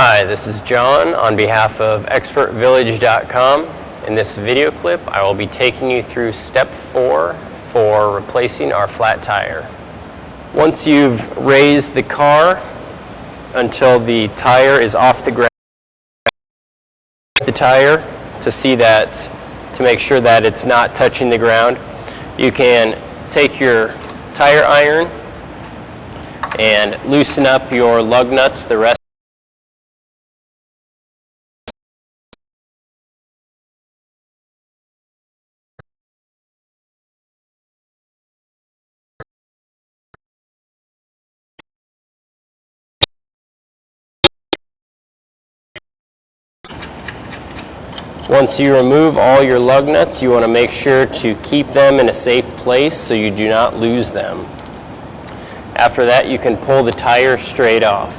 Hi, this is John on behalf of expertvillage.com. In this video clip, I will be taking you through step 4 for replacing our flat tire. Once you've raised the car until the tire is off the ground, the tire to make sure that it's not touching the ground, you can take your tire iron and loosen up your lug nuts. The rest Once you remove all your lug nuts, you want to make sure to keep them in a safe place so you do not lose them. After that, you can pull the tire straight off.